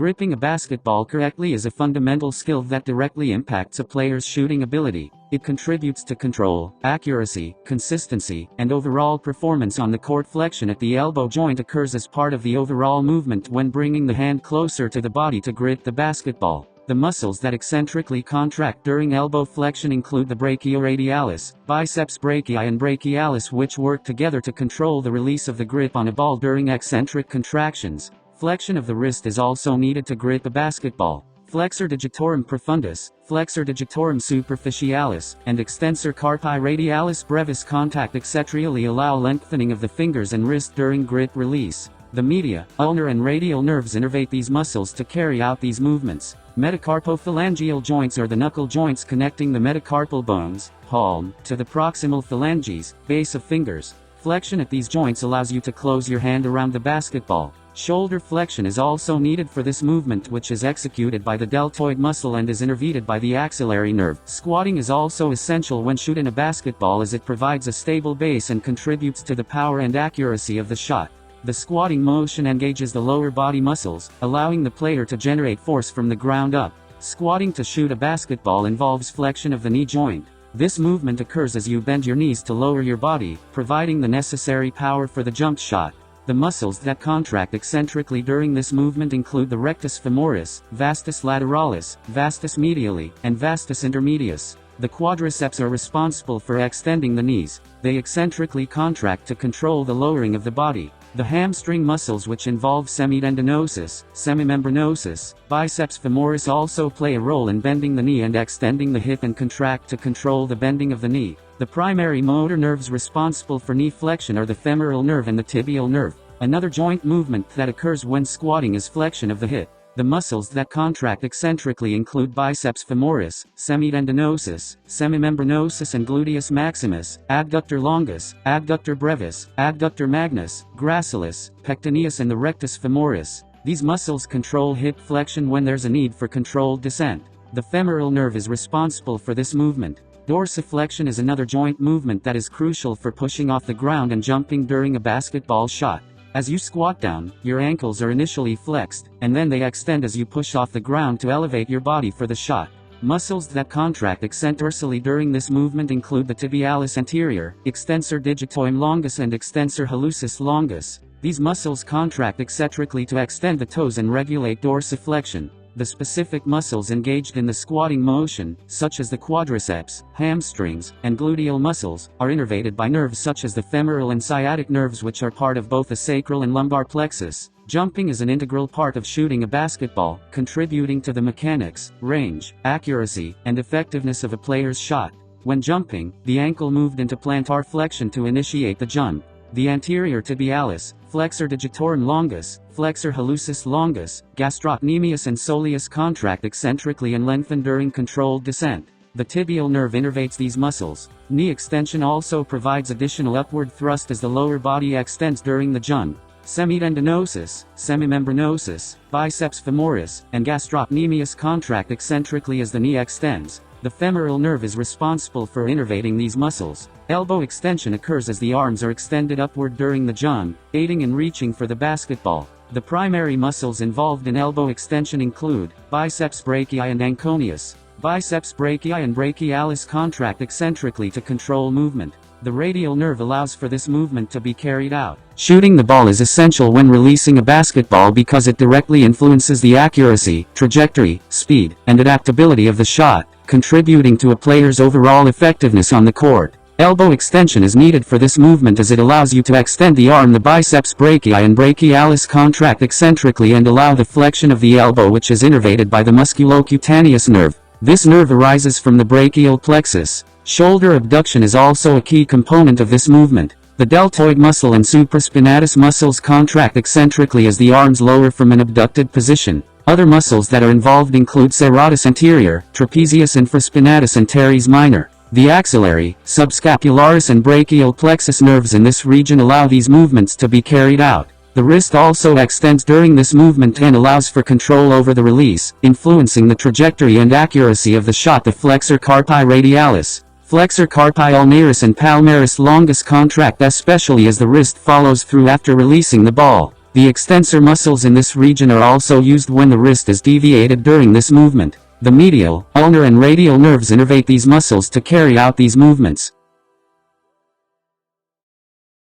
Gripping a basketball correctly is a fundamental skill that directly impacts a player's shooting ability. It contributes to control, accuracy, consistency, and overall performance on the court. Flexion at the elbow joint occurs as part of the overall movement when bringing the hand closer to the body to grip the basketball. The muscles that eccentrically contract during elbow flexion include the brachioradialis, biceps brachii and brachialis, which work together to control the release of the grip on a ball during eccentric contractions. Flexion of the wrist is also needed to grip a basketball. Flexor digitorum profundus, flexor digitorum superficialis, and extensor carpi radialis brevis contact excentrially allow lengthening of the fingers and wrist during grip release. The media, ulnar and radial nerves innervate these muscles to carry out these movements. Metacarpophalangeal joints are the knuckle joints connecting the metacarpal bones, palm, to the proximal phalanges, base of fingers. Flexion at these joints allows you to close your hand around the basketball. Shoulder flexion is also needed for this movement, which is executed by the deltoid muscle and is innervated by the axillary nerve. Squatting is also essential when shooting a basketball, as it provides a stable base and contributes to the power and accuracy of the shot. The squatting motion engages the lower body muscles, allowing the player to generate force from the ground up. Squatting to shoot a basketball involves flexion of the knee joint. This movement occurs as you bend your knees to lower your body, providing the necessary power for the jump shot. The muscles that contract eccentrically during this movement include the rectus femoris, vastus lateralis, vastus mediali, and vastus intermedius. The quadriceps are responsible for extending the knees. They eccentrically contract to control the lowering of the body. The hamstring muscles, which involve semitendinosus, semimembranosus, biceps femoris, also play a role in bending the knee and extending the hip and contract to control the bending of the knee. The primary motor nerves responsible for knee flexion are the femoral nerve and the tibial nerve. Another joint movement that occurs when squatting is flexion of the hip. The muscles that contract eccentrically include biceps femoris, semitendinosus, semimembranosus and gluteus maximus, adductor longus, adductor brevis, adductor magnus, gracilis, pectineus and the rectus femoris. These muscles control hip flexion when there's a need for controlled descent. The femoral nerve is responsible for this movement. Dorsiflexion is another joint movement that is crucial for pushing off the ground and jumping during a basketball shot. As you squat down, your ankles are initially flexed, and then they extend as you push off the ground to elevate your body for the shot. Muscles that contract eccentrically during this movement include the tibialis anterior, extensor digitorum longus and extensor hallucis longus. These muscles contract eccentrically to extend the toes and regulate dorsiflexion. The specific muscles engaged in the squatting motion, such as the quadriceps, hamstrings, and gluteal muscles, are innervated by nerves such as the femoral and sciatic nerves, which are part of both the sacral and lumbar plexus. Jumping is an integral part of shooting a basketball, contributing to the mechanics, range, accuracy, and effectiveness of a player's shot. When jumping, the ankle moved into plantar flexion to initiate the jump. The anterior tibialis, flexor digitorum longus, flexor hallucis longus, gastrocnemius and soleus contract eccentrically and lengthen during controlled descent. The tibial nerve innervates these muscles. Knee extension also provides additional upward thrust as the lower body extends during the jump. Semitendinosus, semimembranosus, biceps femoris, and gastrocnemius contract eccentrically as the knee extends. The femoral nerve is responsible for innervating these muscles. Elbow extension occurs as the arms are extended upward during the jump, aiding in reaching for the basketball. The primary muscles involved in elbow extension include biceps brachii and anconeus. Biceps brachii and brachialis contract eccentrically to control movement. The radial nerve allows for this movement to be carried out. Shooting the ball is essential when releasing a basketball because it directly influences the accuracy, trajectory, speed, and adaptability of the shot, contributing to a player's overall effectiveness on the court. Elbow extension is needed for this movement as it allows you to extend the arm. The biceps brachii and brachialis contract eccentrically and allow the flexion of the elbow, which is innervated by the musculocutaneous nerve. This nerve arises from the brachial plexus. Shoulder abduction is also a key component of this movement. The deltoid muscle and supraspinatus muscles contract eccentrically as the arms lower from an abducted position. Other muscles that are involved include serratus anterior, trapezius infraspinatus and teres minor. The axillary, subscapularis and brachial plexus nerves in this region allow these movements to be carried out. The wrist also extends during this movement and allows for control over the release, influencing the trajectory and accuracy of the shot. The flexor carpi radialis, flexor carpi ulnaris and palmaris longus contract especially as the wrist follows through after releasing the ball. The extensor muscles in this region are also used when the wrist is deviated during this movement. The medial, ulnar and radial nerves innervate these muscles to carry out these movements.